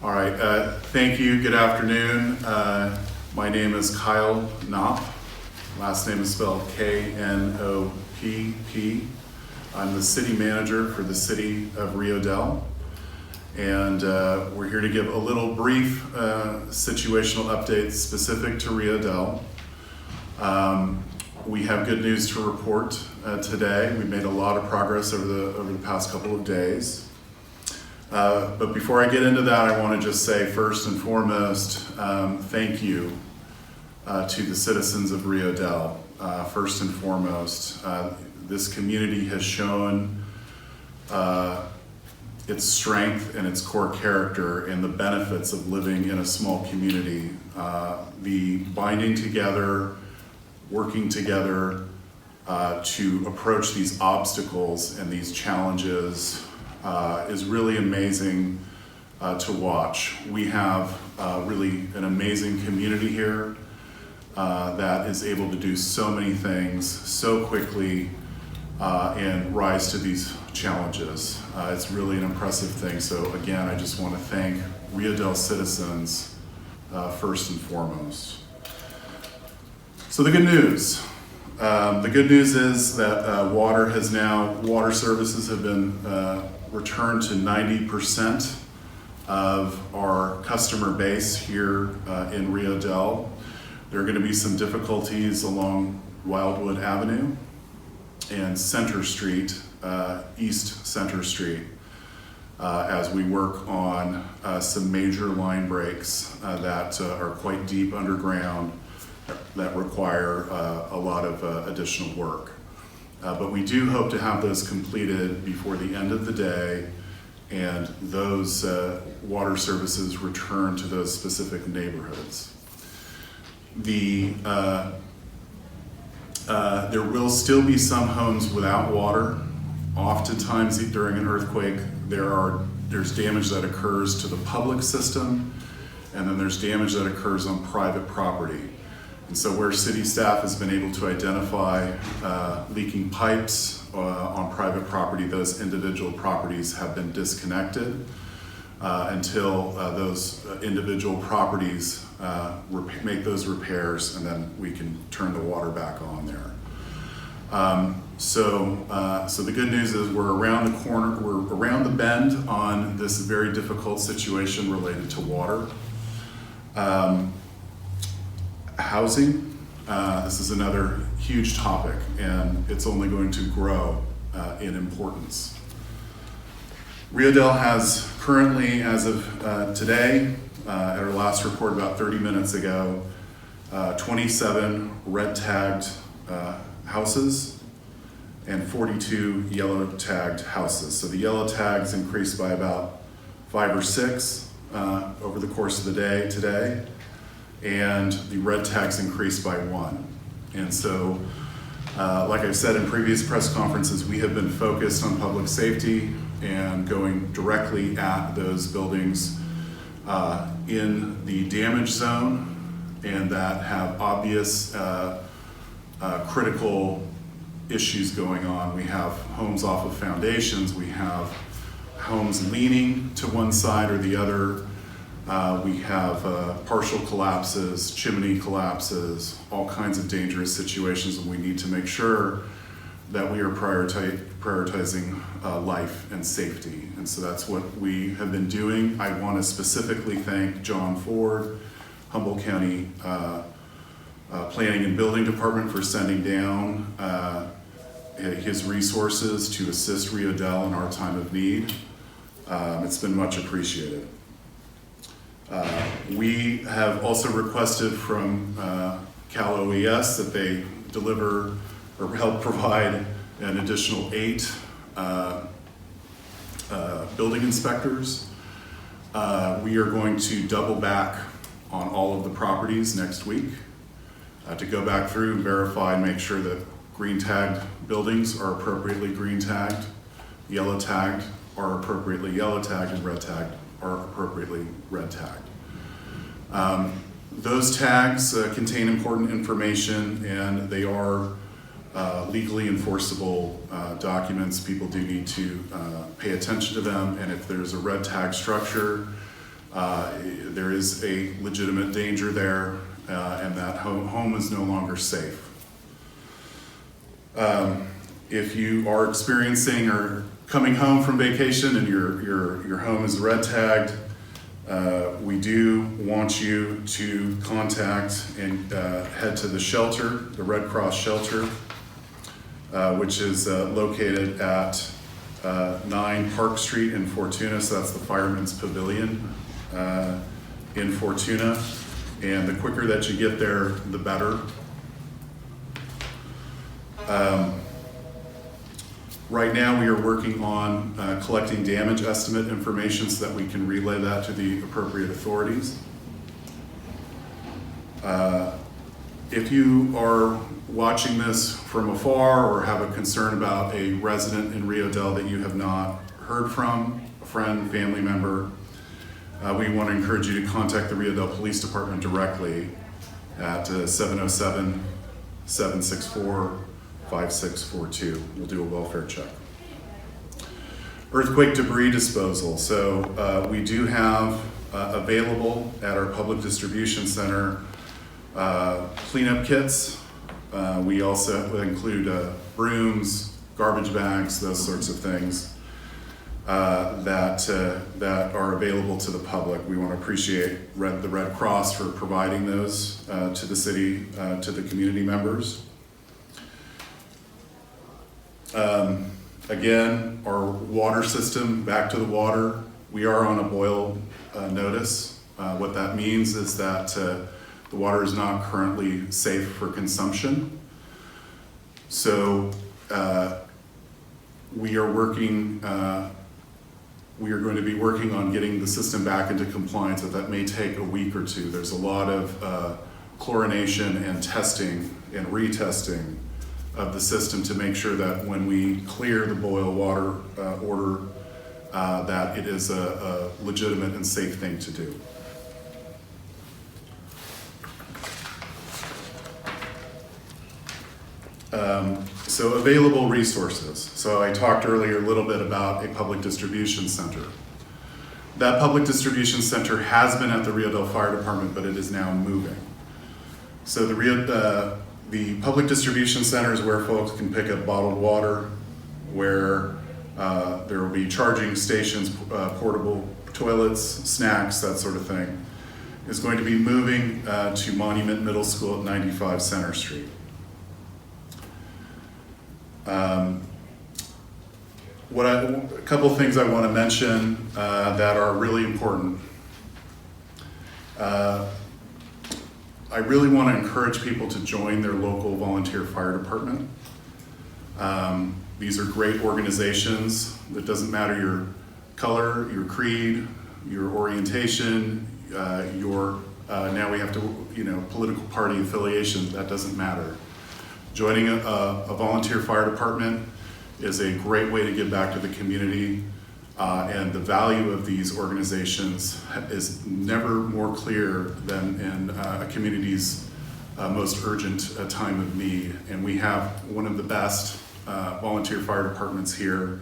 All right, thank you. Good afternoon. My name is Kyle Knopp. Last name is spelled K-N-O-P-P. I'm the city manager for the city of Rio Dell. And we're here to give a little brief situational update specific to Rio Dell. We have good news to report today. We made a lot of progress over the past couple of days. But before I get into that, I want to just say first and foremost, thank you to the citizens of Rio Dell. First and foremost, this community has shown its strength and its core character and the benefits of living in a small community. The binding together, working together to approach these obstacles and these challenges is really amazing to watch. We have really an amazing community here that is able to do so many things so quickly and rise to these challenges. It's really an impressive thing. So again, I just want to thank Rio Dell citizens first and foremost. So the good news. The good news is that water services have been returned to 90% of our customer base here in Rio Dell. There are going to be some difficulties along Wildwood Avenue and Center Street, East Center Street, as we work on some major line breaks that are quite deep underground that require a lot of additional work. But we do hope to have those completed before the end of the day and those water services return to those specific neighborhoods. There will still be some homes without water. Oftentimes during an earthquake, there's damage that occurs to the public system, and then there's damage that occurs on private property. And so where city staff has been able to identify leaking pipes on private property, those individual properties have been disconnected until those individual properties make those repairs, and then we can turn the water back on there. So the good news is we're around the corner, we're around the bend on this very difficult situation related to water. Housing, this is another huge topic, and it's only going to grow in importance. Rio Dell has currently, as of today, at our last report about 30 minutes ago, 27 red tagged houses and 42 yellow tagged houses. So the yellow tags increased by about 5 or 6 over the course of the day today, and the red tags increased by 1. And so, like I've said in previous press conferences, we have been focused on public safety and going directly at those buildings in the damage zone and that have obvious critical issues going on. We have homes off of foundations, we have homes leaning to one side or the other. We have partial collapses, chimney collapses, all kinds of dangerous situations, and we need to make sure that we are prioritizing life and safety. And so that's what we have been doing. I want to specifically thank John Ford, Humboldt County Planning and Building Department, for sending down his resources to assist Rio Dell in our time of need. It's been much appreciated. We have also requested from Cal OES that they deliver or help provide an additional 8 building inspectors. We are going to double back on all of the properties next week to go back through and verify and make sure that green tagged buildings are appropriately green tagged, yellow tagged are appropriately yellow tagged, and red tagged are appropriately red tagged. Those tags contain important information, and they are legally enforceable documents. People do need to pay attention to them, and if there's a red tag structure There is a legitimate danger there, and that home is no longer safe. If you are experiencing or coming home from vacation and your home is red tagged, we do want you to contact and head to the shelter, the Red Cross shelter, which is located at 9 Park Street in Fortuna. So that's the Fireman's Pavilion in Fortuna. And the quicker that you get there, the better. Right now we are working on collecting damage estimate information so that we can relay that to the appropriate authorities. If you are watching this from afar or have a concern about a resident in Rio Dell that you have not heard from, a friend, family member, we want to encourage you to contact the Rio Dell Police Department directly at 707-764-5642. We'll do a welfare check. Earthquake debris disposal. So we do have available at our public distribution center cleanup kits. We also include brooms, garbage bags, those sorts of things that are available to the public. We want to appreciate the Red Cross for providing those to the city, to the community members. Again, our water system, back to the water, we are on a boil notice. What that means is that the water is not currently safe for consumption. So we are going to be working on getting the system back into compliance, but that may take a week or two. There's a lot of chlorination and testing and retesting of the system to make sure that when we clear the boil water order, that it is a legitimate and safe thing to do. So available resources. So I talked earlier a little bit about a public distribution center. That public distribution center has been at the Rio Dell Fire Department, but it is now moving. So the public distribution center is where folks can pick up bottled water, where there will be charging stations, portable toilets, snacks, that sort of thing. Is going to be moving to Monument Middle School at 95 Center Street. A couple things I want to mention that are really important. I really want to encourage people to join their local volunteer fire department. These are great organizations. It doesn't matter your color, your creed, your orientation, now we have to, political party affiliation. That doesn't matter. Joining a volunteer fire department is a great way to give back to the community, and the value of these organizations is never more clear than in a community's most urgent time of need. And we have one of the best volunteer fire departments here.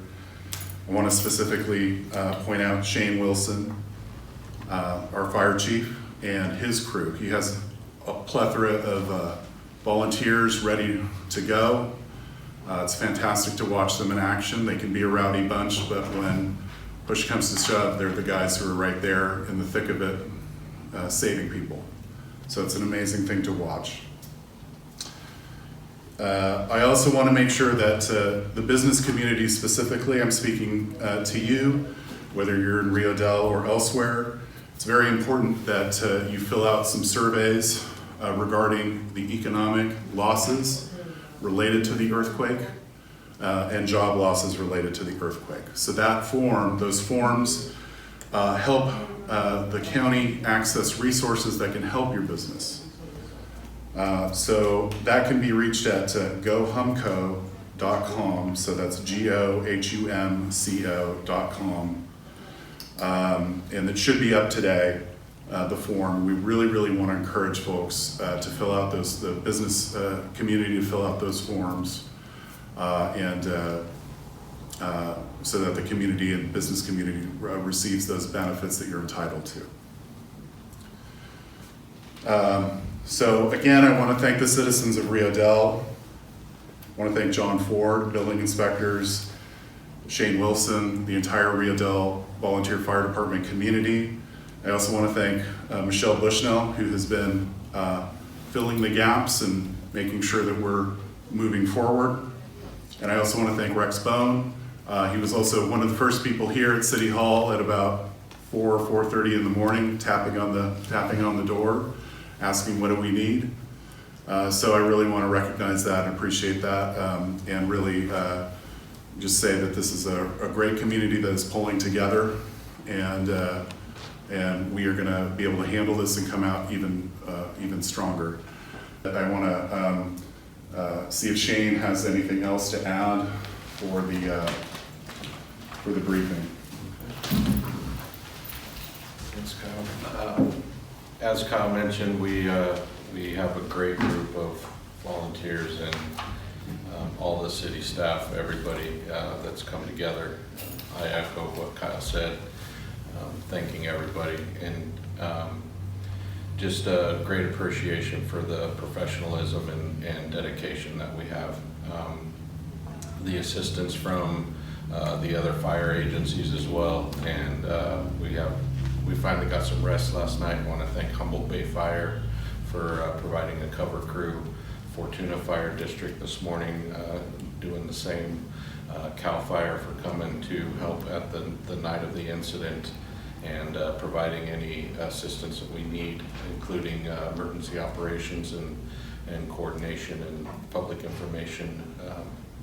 I want to specifically point out Shane Wilson, our fire chief, and his crew. He has a plethora of volunteers ready to go. It's fantastic to watch them in action. They can be a rowdy bunch, but when push comes to shove, they're the guys who are right there in the thick of it, saving people. So it's an amazing thing to watch. I also want to make sure that the business community specifically, I'm speaking to you, whether you're in Rio Dell or elsewhere, it's very important that you fill out some surveys regarding the economic losses related to the earthquake and job losses related to the earthquake. So those forms help the county access resources that can help your business. So that can be reached at gohumco.com. So that's GOHUMCO.com. And it should be up today, the form. We really want to encourage folks to fill out the business community to fill out those forms. And so that the community and business community receives those benefits that you're entitled to. So again, I want to thank the citizens of Rio Dell. I want to thank John Ford, building inspectors, Shane Wilson, the entire Rio Dell Volunteer Fire Department community. I also want to thank Michelle Bushnell, who has been filling the gaps and making sure that we're moving forward. And I also want to thank Rex Bone. He was also one of the first people here at City Hall at about 4:30 in the morning, tapping on the door, asking what do we need. So I really want to recognize that and appreciate that, and really just say that this is a great community that is pulling together, and we are going to be able to handle this and come out even stronger. I want to see if Shane has anything else to add for the briefing. Thanks, Kyle. As Kyle mentioned, we have a great group of volunteers and all the city staff, everybody that's come together. I echo what Kyle said, thanking everybody, and just a great appreciation for the professionalism and dedication that we have. The assistance from the other fire agencies as well, and we finally got some rest last night. I want to thank Humboldt Bay Fire for providing a cover crew. Fortuna Fire District this morning doing the same. CAL FIRE for coming to help at the night of the incident and providing any assistance that we need, including emergency operations and coordination and public information.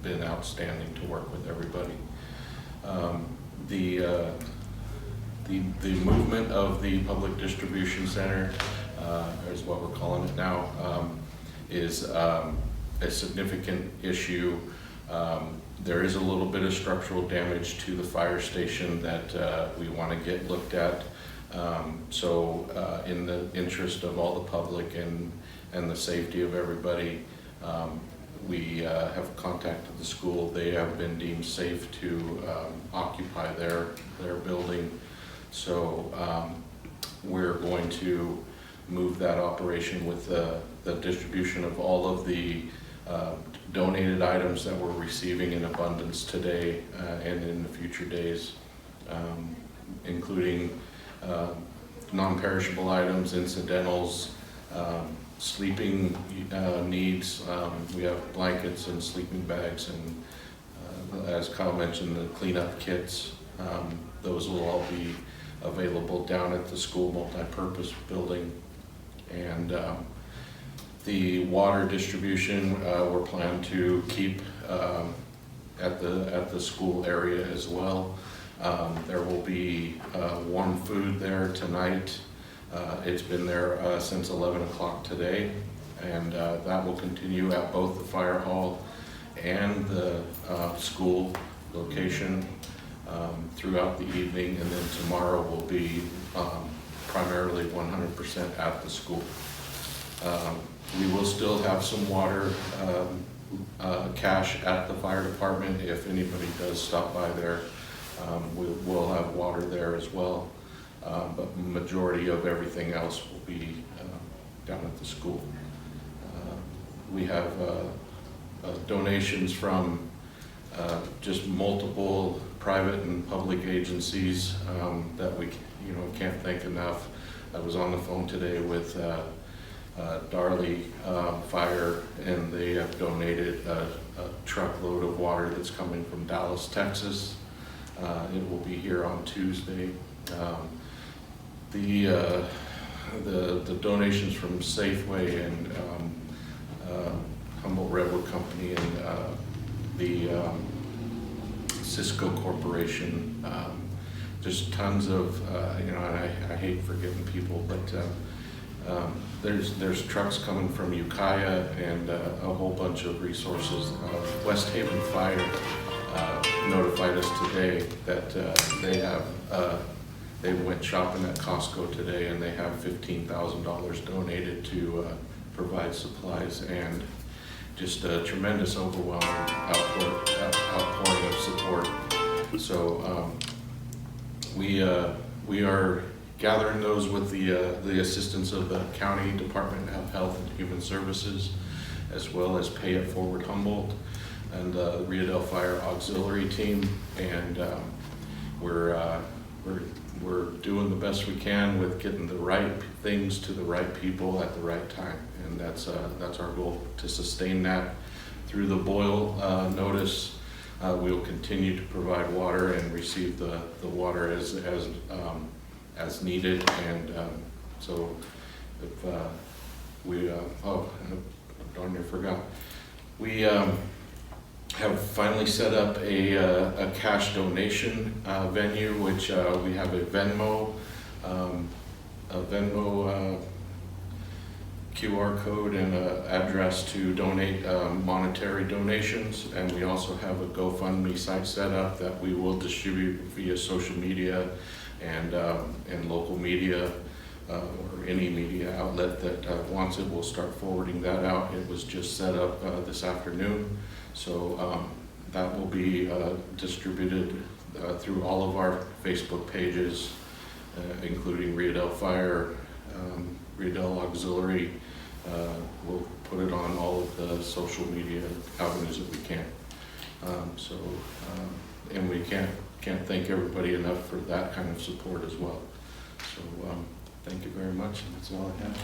Been outstanding to work with everybody. The movement of the public distribution center, is what we're calling it now, is a significant issue. There is a little bit of structural damage to the fire station that we want to get looked at. So in the interest of all the public and the safety of everybody, we have contacted the school. They have been deemed safe to occupy their building. So we're going to move that operation with the distribution of all of the donated items that we're receiving in abundance today and in the future days, including non-perishable items, incidentals, sleeping needs. We have blankets and sleeping bags, and as Kyle mentioned, the cleanup kits. Those will all be available down at the school multi-purpose building. And the water distribution we're planning to keep at the school area as well. There will be warm food there tonight. It's been there since 11 o'clock today, and that will continue at both the fire hall and the school location throughout the evening, and then tomorrow will be primarily 100% at the school. We will still have some water cache at the fire department if anybody does stop by there. We will have water there as well, but majority of everything else will be down at the school. We have donations from just multiple private and public agencies that we can't thank enough. I was on the phone today with Darley Fire, and they have donated a truckload of water that's coming from Dallas, Texas. It will be here on Tuesday. The donations from Safeway and Humboldt Redwood Company and the Cisco Corporation. There's tons of, and I hate forgetting people, but there's trucks coming from Ukiah and a whole bunch of resources. West Haven Fire notified us today that they went shopping at Costco today, and they have $15,000 donated to provide supplies, and just a tremendous overwhelming outpouring of support. So we are gathering those with the assistance of the County Department of Health and Human Services, as well as Pay It Forward Humboldt and the Rio Dell Fire Auxiliary Team, and we're doing the best we can with getting the right things to the right people at the right time, and that's our goal, to sustain that through the boil notice. We will continue to provide water and receive the water as needed, and so if we oh, darn near forgot, we have finally set up a cash donation venue, which we have a Venmo QR code and an address to donate monetary donations, and we also have a GoFundMe site set up that we will distribute via social media and local media, or any media outlet that wants it. We'll start forwarding that out. It was just set up this afternoon, so that will be distributed through all of our Facebook pages, including Rio Dell Fire, Rio Dell Auxiliary. We'll put it on all of the social media avenues that we can. And we can't thank everybody enough for that kind of support as well. So thank you very much, and that's all I have.